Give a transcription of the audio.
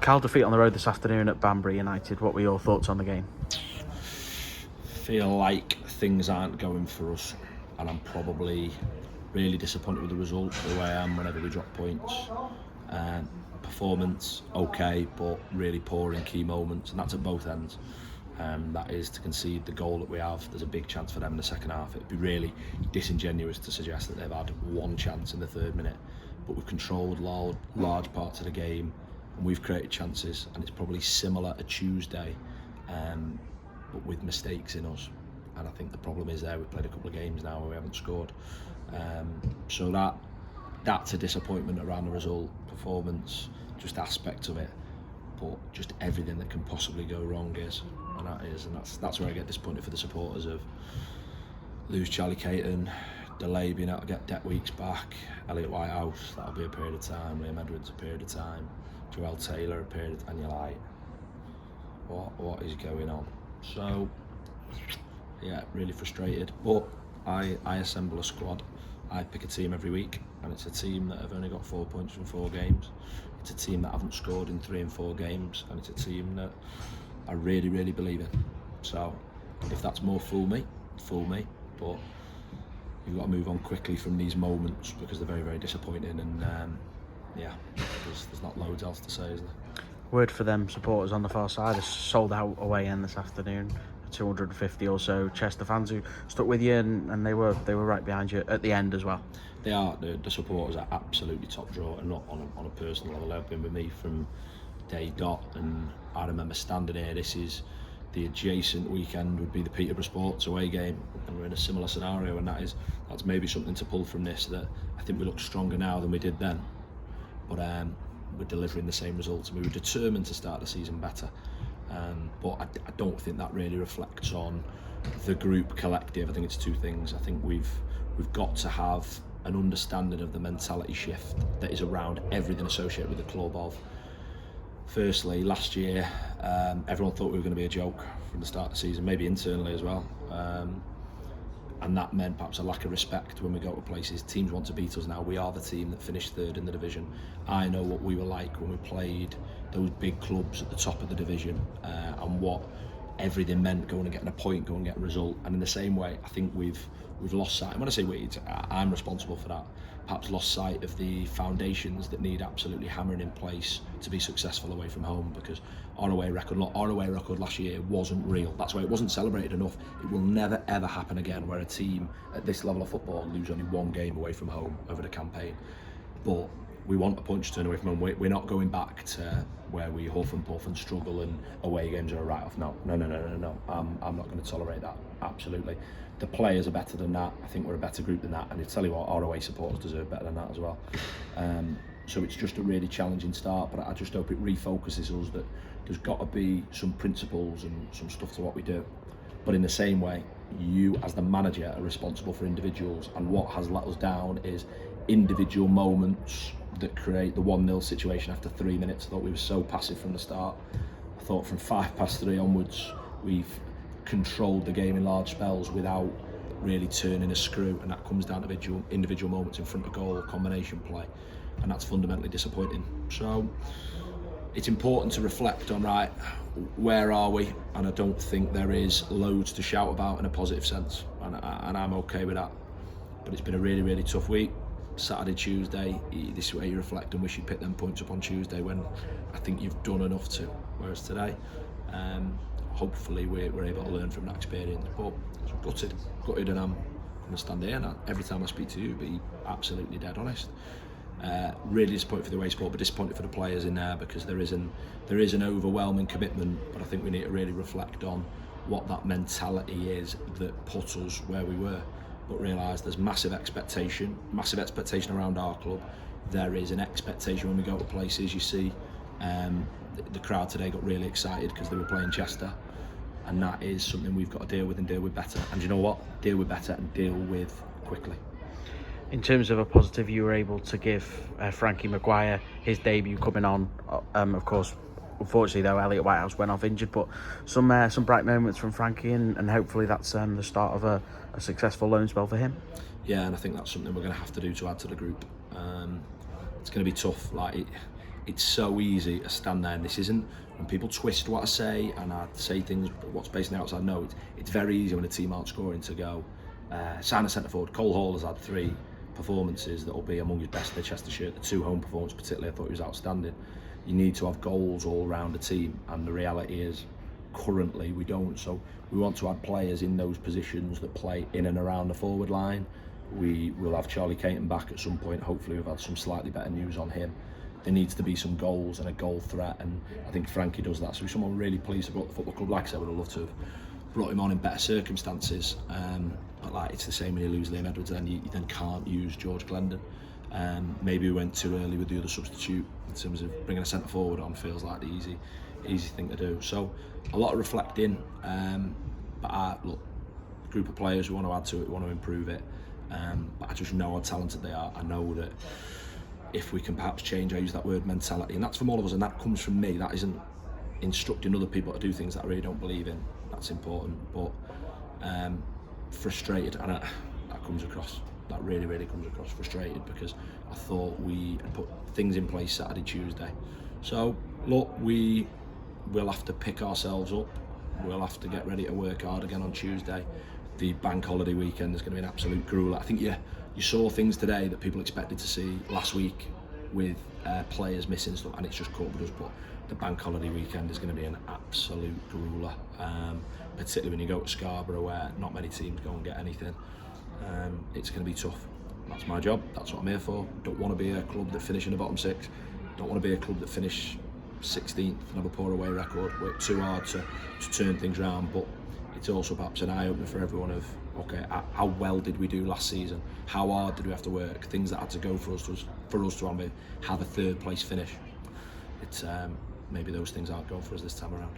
Cal, defeat on the road this afternoon at Banbury United. What were your thoughts on the game? Feel like things aren't going for us, and I'm probably really disappointed with the result, the way I am whenever we drop points. Performance okay, but really poor in key moments, and that's at both ends. That is to concede the goal that we have. There's a big chance for them in the second half. It'd be really disingenuous to suggest that they've had one chance in the 3rd minute, but we've controlled large parts of the game and we've created chances, and it's probably similar a Tuesday, but with mistakes in us. And I think the problem is there, we've played a couple of games now where we haven't scored, so that's a disappointment around the result, performance, just aspects of it, but just everything that can possibly go wrong is, and that's where I get disappointed for the supporters of lose Charlie Caton, delay being able to get Deck Weeks back, Elliot Whitehouse, that'll be a period of time, Liam Edwards a period of time, Joel Taylor a period of, and you're like, what is going on? So yeah, really frustrated, but I assemble a squad. I pick a team every week, and it's a team that have only got 4 points from 4 games. It's a team that haven't scored in 3 and 4 games, and it's a team that I really, really believe in. So if that's more, fool me, but you've got to move on quickly from these moments because they're very, very disappointing, and there's not loads else to say, is there? Word for them supporters on the far side, a sold out away end this afternoon. 250 or so Chester fans who stuck with you, and they were right behind you at the end as well. They are. The supporters are absolutely top draw, and not on a personal level. They've been with me from day dot, and I remember standing here. This is the adjacent weekend would be the Peterborough Sports away game, and we're in a similar scenario, and that's maybe something to pull from this, that I think we look stronger now than we did then, but we're delivering the same results, and we were determined to start the season better. But I don't think that really reflects on the group collective. I think it's 2 things. I think we've got to have an understanding of the mentality shift that is around everything associated with the club. Of firstly, last year everyone thought we were going to be a joke from the start of the season, maybe internally as well, and that meant perhaps a lack of respect when we go to places. Teams want to beat us now. We are the team that finished 3rd in the division. I know what we were like when we played those big clubs at the top of the division, and what everything meant, going and getting a point, going and getting a result. And in the same way, I think we've lost sight. And when I say I'm responsible for that. Perhaps lost sight of the foundations that need absolutely hammering in place to be successful away from home, because our away record last year wasn't real. That's why it wasn't celebrated enough. It will never ever happen again where a team at this level of football lose only 1 game away from home over the campaign. But we want a punch to turn away from home. We're not going back to where we huff and puff and struggle and away games are a write-off. No. I'm not going to tolerate that, absolutely. The players are better than that. I think we're a better group than that, and I tell you what, our away supporters deserve better than that as well. So it's just a really challenging start, but I just hope it refocuses us that there's got to be some principles and some stuff to what we do. But in the same way, you as the manager are responsible for individuals, and what has let us down is individual moments that create the 1-0 situation after 3 minutes. I thought we were so passive from the start. I thought from 3:05 onwards we've controlled the game in large spells without really turning a screw, and that comes down to individual moments in front of goal, combination play, and that's fundamentally disappointing. So it's important to reflect on, right, where are we? And I don't think there is loads to shout about in a positive sense, and I'm okay with that. But it's been a really, really tough week. Saturday, Tuesday, this is where you reflect and wish you'd pick them points up on Tuesday, when I think you've done enough to. Whereas today, hopefully we're able to learn from that experience. But gutted, and I'm going to stand here, and every time I speak to you, be absolutely dead honest. Really disappointed for the away support, but disappointed for the players in there, because there is an overwhelming commitment. But I think we need to really reflect on what that mentality is that put us where we were. But realise there's massive expectation around our club. There is an expectation when we go to places. You see, the crowd today got really excited because they were playing Chester, and that is something we've got to deal with, and deal with better. And you know what? Deal with better and deal with quickly. In terms of a positive, you were able to give Frankie Maguire his debut coming on. Of course, unfortunately though, Elliot Whitehouse went off injured, but some bright moments from Frankie, and hopefully that's the start of a successful loan spell for him. Yeah, and I think that's something we're going to have to do to add to the group. It's going to be tough. it's so easy to stand there, and this isn't, when people twist what I say and I say things what's based on the outside, no, it's very easy when a team aren't scoring to go sign a centre forward. Cole Hall has had 3 performances that will be among his best in the Chester shirt. The 2 home performances particularly, I thought he was outstanding. You need to have goals all around the team, and the reality is currently we don't. So we want to add players in those positions that play in and around the forward line. We will have Charlie Caton back at some point. Hopefully we've had some slightly better news on him. There needs to be some goals and a goal threat, and I think Frankie does that. So we're someone really pleased about the football club. Like I said, would have loved to have brought him on in better circumstances, but like, it's the same when you lose Liam Edwards, then you then can't use George Glendon. Maybe we went too early with the other substitute in terms of bringing a centre forward on. Feels like the easy thing to do. So a lot of reflecting, but look, group of players, we want to add to it, we want to improve it, but I just know how talented they are. I know that if we can perhaps change, I use that word, mentality, and that's from all of us, and that comes from me. That isn't instructing other people to do things that I really don't believe in. That's important, but frustrated, and that comes across. That really comes across frustrated, because I thought we had put things in place Saturday, Tuesday. So look, we will have to pick ourselves up. We'll have to get ready to work hard again on Tuesday. The bank holiday weekend is going to be an absolute grueler. I think you saw things today that people expected to see last week with players missing stuff, and it's just caught with us. But the bank holiday weekend is going to be an absolute grueler, particularly when you go to Scarborough, where not many teams go and get anything. It's going to be tough. That's my job. That's what I'm here for. Don't want to be a club that finish in the bottom 6. Don't want to be a club that finish 16th and have a poor away record. Work too hard to turn things around, but it's also perhaps an eye-opener for everyone of, okay, how well did we do last season? How hard did we have to work? Things that had to go for us to have a 3rd place finish. It's maybe those things aren't going for us this time around.